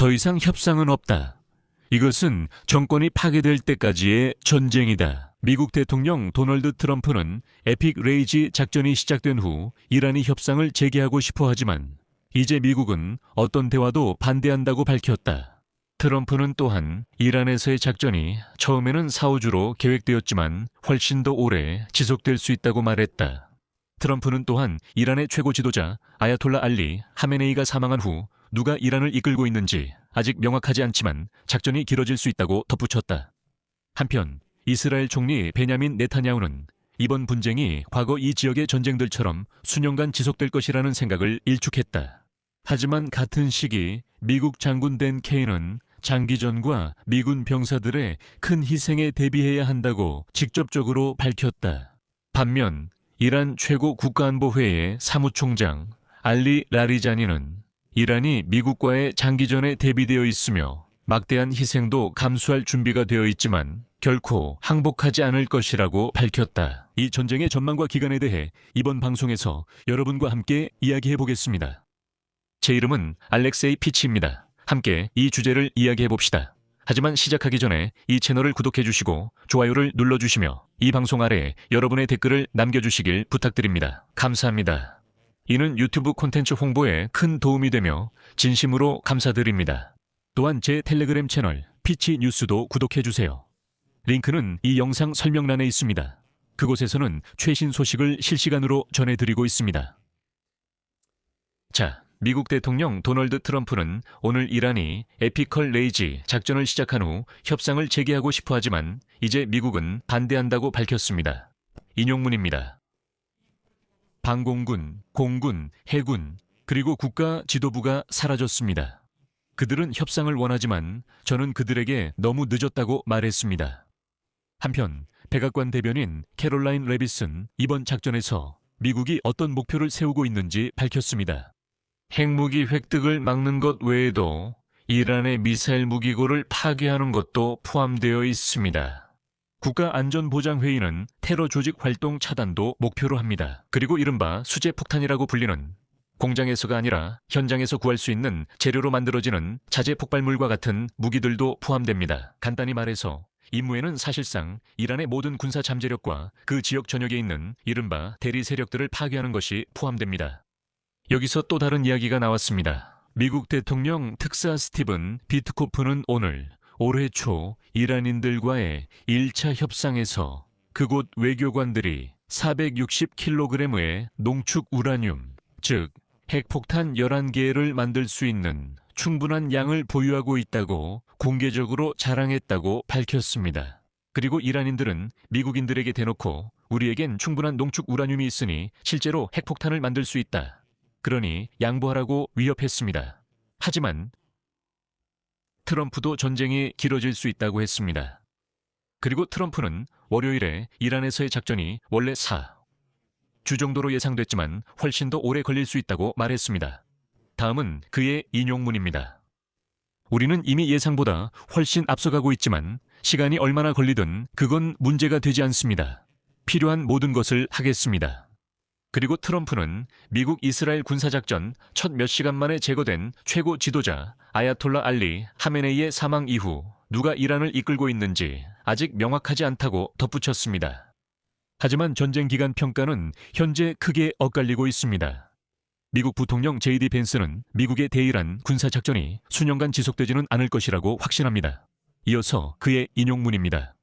더 이상 협상은 없다. 이것은 정권이 파괴될 때까지의 전쟁이다. 미국 대통령 도널드 트럼프는 에픽 레이지 작전이 시작된 후 이란이 협상을 재개하고 싶어 하지만 이제 미국은 어떤 대화도 반대한다고 밝혔다. 트럼프는 또한 이란에서의 작전이 처음에는 4~5주로 계획되었지만 훨씬 더 오래 지속될 수 있다고 말했다. 트럼프는 또한 이란의 최고 지도자 아야톨라 알리 하메네이가 사망한 후 누가 이란을 이끌고 있는지 아직 명확하지 않지만 작전이 길어질 수 있다고 덧붙였다. 한편 이스라엘 총리 베냐민 네타냐후는 이번 분쟁이 과거 이 지역의 전쟁들처럼 수년간 지속될 것이라는 생각을 일축했다. 하지만 같은 시기 미국 장군 댄 케인은 장기전과 미군 병사들의 큰 희생에 대비해야 한다고 직접적으로 밝혔다. 반면 이란 최고 국가안보회의 사무총장 알리 라리자니는 이란이 미국과의 장기전에 대비되어 있으며 막대한 희생도 감수할 준비가 되어 있지만 결코 항복하지 않을 것이라고 밝혔다. 이 전쟁의 전망과 기간에 대해 이번 방송에서 여러분과 함께 이야기해 보겠습니다. 제 이름은 알렉세이 피치입니다. 함께 이 주제를 이야기해 봅시다. 하지만 시작하기 전에 이 채널을 구독해 주시고 좋아요를 눌러주시며 이 방송 아래에 여러분의 댓글을 남겨주시길 부탁드립니다. 감사합니다. 이는 유튜브 콘텐츠 홍보에 큰 도움이 되며 진심으로 감사드립니다. 또한 제 텔레그램 채널 피치 뉴스도 구독해 주세요. 링크는 이 영상 설명란에 있습니다. 그곳에서는 최신 소식을 실시간으로 전해드리고 있습니다. 자, 미국 대통령 도널드 트럼프는 오늘 이란이 에피컬 레이지 작전을 시작한 후 협상을 재개하고 싶어 하지만 이제 미국은 반대한다고 밝혔습니다. 인용문입니다. 방공군, 공군, 해군, 그리고 국가 지도부가 사라졌습니다. 그들은 협상을 원하지만 저는 그들에게 너무 늦었다고 말했습니다. 한편 백악관 대변인 캐롤라인 레빗은 이번 작전에서 미국이 어떤 목표를 세우고 있는지 밝혔습니다. 핵무기 획득을 막는 것 외에도 이란의 미사일 무기고를 파괴하는 것도 포함되어 있습니다. 국가안전보장회의는 테러 조직 활동 차단도 목표로 합니다. 그리고 이른바 수제 폭탄이라고 불리는 공장에서가 아니라 현장에서 구할 수 있는 재료로 만들어지는 자재 폭발물과 같은 무기들도 포함됩니다. 간단히 말해서 임무에는 사실상 이란의 모든 군사 잠재력과 그 지역 전역에 있는 이른바 대리 세력들을 파괴하는 것이 포함됩니다. 여기서 또 다른 이야기가 나왔습니다. 미국 대통령 특사 스티븐 비트코프는 오늘 올해 초 이란인들과의 1차 협상에서 그곳 외교관들이 460kg의 농축 우라늄, 즉 핵폭탄 11개를 만들 수 있는 충분한 양을 보유하고 있다고 공개적으로 자랑했다고 밝혔습니다. 그리고 이란인들은 미국인들에게 대놓고 우리에겐 충분한 농축 우라늄이 있으니 실제로 핵폭탄을 만들 수 있다. 그러니 양보하라고 위협했습니다. 하지만 트럼프도 전쟁이 길어질 수 있다고 했습니다. 그리고 트럼프는 월요일에 이란에서의 작전이 원래 4주 정도로 예상됐지만 훨씬 더 오래 걸릴 수 있다고 말했습니다. 다음은 그의 인용문입니다. 우리는 이미 예상보다 훨씬 앞서가고 있지만 시간이 얼마나 걸리든 그건 문제가 되지 않습니다. 필요한 모든 것을 하겠습니다. 그리고 트럼프는 미국 이스라엘 군사작전 첫 몇 시간 만에 제거된 최고 지도자 아야톨라 알리 하메네이의 사망 이후 누가 이란을 이끌고 있는지 아직 명확하지 않다고 덧붙였습니다. 하지만 전쟁 기간 평가는 현재 크게 엇갈리고 있습니다. 미국 부통령 JD 벤스는 미국의 대이란 군사작전이 수년간 지속되지는 않을 것이라고 확신합니다. 이어서 그의 인용문입니다.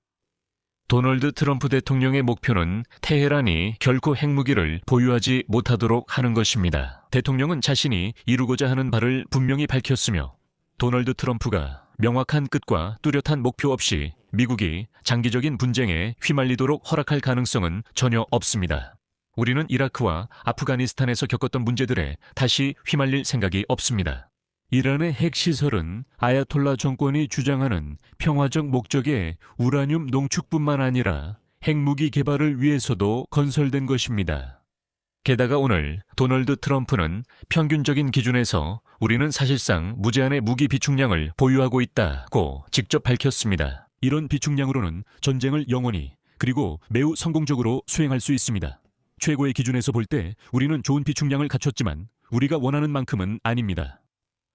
도널드 트럼프 대통령의 목표는 테헤란이 결코 핵무기를 보유하지 못하도록 하는 것입니다. 대통령은 자신이 이루고자 하는 바를 분명히 밝혔으며 도널드 트럼프가 명확한 끝과 뚜렷한 목표 없이 미국이 장기적인 분쟁에 휘말리도록 허락할 가능성은 전혀 없습니다. 우리는 이라크와 아프가니스탄에서 겪었던 문제들에 다시 휘말릴 생각이 없습니다. 이란의 핵시설은 아야톨라 정권이 주장하는 평화적 목적의 우라늄 농축뿐만 아니라 핵무기 개발을 위해서도 건설된 것입니다. 게다가 오늘 도널드 트럼프는 평균적인 기준에서 우리는 사실상 무제한의 무기 비축량을 보유하고 있다고 직접 밝혔습니다. 이런 비축량으로는 전쟁을 영원히 그리고 매우 성공적으로 수행할 수 있습니다. 최고의 기준에서 볼 때 우리는 좋은 비축량을 갖췄지만 우리가 원하는 만큼은 아닙니다.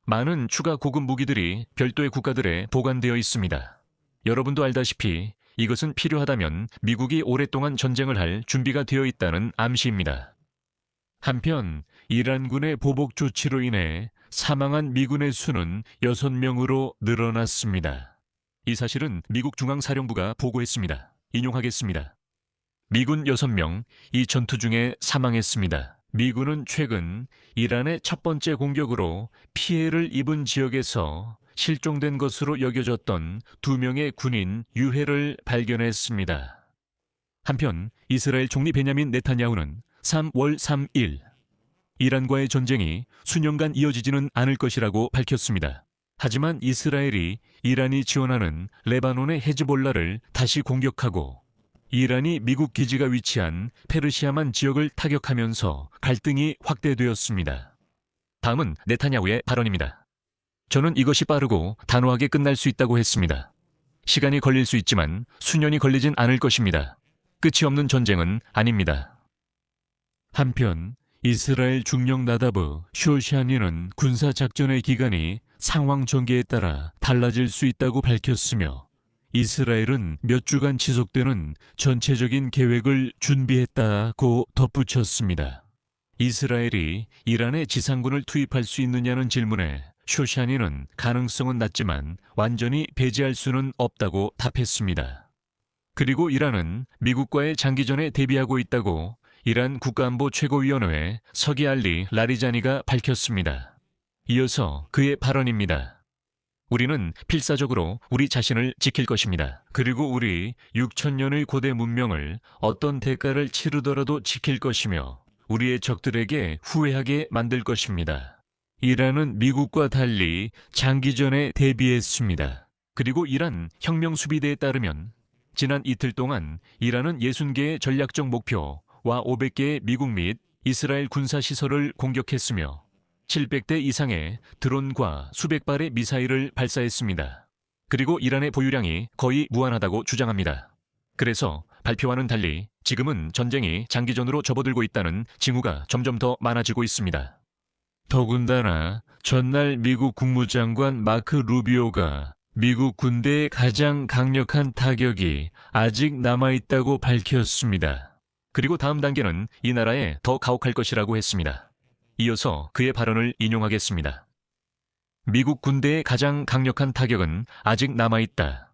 많은 추가 고급 무기들이 별도의 국가들에 보관되어 있습니다. 여러분도 알다시피 이것은 필요하다면 미국이 오랫동안 전쟁을 할 준비가 되어 있다는 암시입니다. 한편 이란군의 보복 조치로 인해 사망한 미군의 수는 6명으로 늘어났습니다. 이 사실은 미국 중앙사령부가 보고했습니다. 인용하겠습니다. 미군 6명, 이 전투 중에 사망했습니다. 미군은 최근 이란의 첫 번째 공격으로 피해를 입은 지역에서 실종된 것으로 여겨졌던 2명의 군인 유해를 발견했습니다. 한편 이스라엘 총리 베냐민 네타냐후는 3월 3일 이란과의 전쟁이 수년간 이어지지는 않을 것이라고 밝혔습니다. 하지만 이스라엘이 이란이 지원하는 레바논의 헤즈볼라를 다시 공격하고 이란이 미국 기지가 위치한 페르시아만 지역을 타격하면서 갈등이 확대되었습니다. 다음은 네타냐후의 발언입니다. 저는 이것이 빠르고 단호하게 끝날 수 있다고 했습니다. 시간이 걸릴 수 있지만 수년이 걸리진 않을 것입니다. 끝이 없는 전쟁은 아닙니다. 한편 이스라엘 중령 나다브 쇼샤니는 군사작전의 기간이 상황 전개에 따라 달라질 수 있다고 밝혔으며 이스라엘은 몇 주간 지속되는 전체적인 계획을 준비했다고 덧붙였습니다. 이스라엘이 이란에 지상군을 투입할 수 있느냐는 질문에 쇼샤니는 가능성은 낮지만 완전히 배제할 수는 없다고 답했습니다. 그리고 이란은 미국과의 장기전에 대비하고 있다고 이란 국가안보 최고위원회 서기 알리 라리자니가 밝혔습니다. 이어서 그의 발언입니다. 우리는 필사적으로 우리 자신을 지킬 것입니다. 그리고 우리 6,000년의 고대 문명을 어떤 대가를 치르더라도 지킬 것이며 우리의 적들에게 후회하게 만들 것입니다. 이란은 미국과 달리 장기전에 대비했습니다. 그리고 이란 혁명수비대에 따르면 지난 이틀 동안 이란은 60개의 전략적 목표와 500개의 미국 및 이스라엘 군사시설을 공격했으며 700대 이상의 드론과 수백 발의 미사일을 발사했습니다. 그리고 이란의 보유량이 거의 무한하다고 주장합니다. 그래서 발표와는 달리 지금은 전쟁이 장기전으로 접어들고 있다는 징후가 점점 더 많아지고 있습니다. 더군다나 전날 미국 국무장관 마크 루비오가 미국 군대의 가장 강력한 타격이 아직 남아있다고 밝혔습니다. 그리고 다음 단계는 이 나라에 더 가혹할 것이라고 했습니다. 이어서 그의 발언을 인용하겠습니다. 미국 군대의 가장 강력한 타격은 아직 남아있다.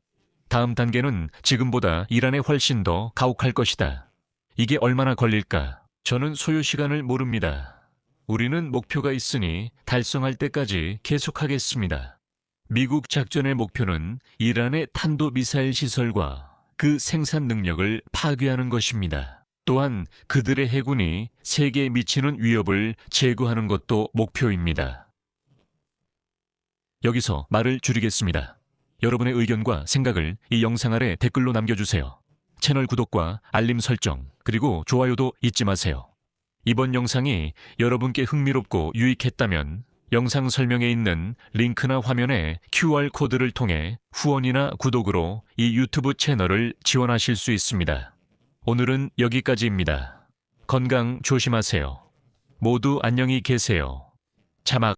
다음 단계는 지금보다 이란에 훨씬 더 가혹할 것이다. 이게 얼마나 걸릴까? 저는 소요 시간을 모릅니다. 우리는 목표가 있으니 달성할 때까지 계속하겠습니다. 미국 작전의 목표는 이란의 탄도미사일 시설과 그 생산 능력을 파괴하는 것입니다. 또한 그들의 해군이 세계에 미치는 위협을 제거하는 것도 목표입니다. 여기서 말을 줄이겠습니다. 여러분의 의견과 생각을 이 영상 아래 댓글로 남겨주세요. 채널 구독과 알림 설정, 그리고 좋아요도 잊지 마세요. 이번 영상이 여러분께 흥미롭고 유익했다면 영상 설명에 있는 링크나 화면의 QR코드를 통해 후원이나 구독으로 이 유튜브 채널을 지원하실 수 있습니다. 오늘은 여기까지입니다. 건강 조심하세요. 모두 안녕히 계세요. 자막